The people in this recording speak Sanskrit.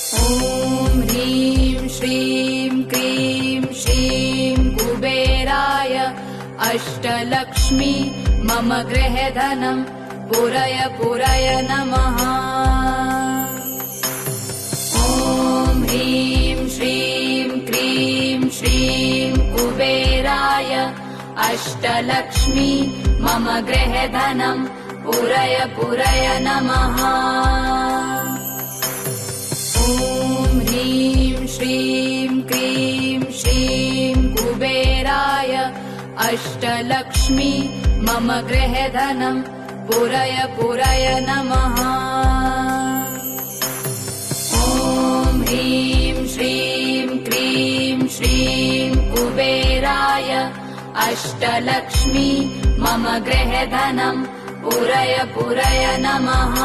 ॐ ह्रीं श्रीं क्रीं श्रीं कुबेराय अष्टलक्ष्मी मम गृहधनं पुरय पुरय नमः। ॐ ह्रीं श्रीं क्रीं श्रीं कुबेराय अष्टलक्ष्मी मम गृहधनं पुरय पुरय नमः। ॐ ह्रीं श्रीं क्रीं श्रीं कुबेराय अष्टलक्ष्मी मम गृहधनं पुरय पुरय नमः। ॐ ह्रीं श्रीं क्रीं श्रीं कुबेराय अष्टलक्ष्मी मम गृहधनं पुरय पुरय नमः।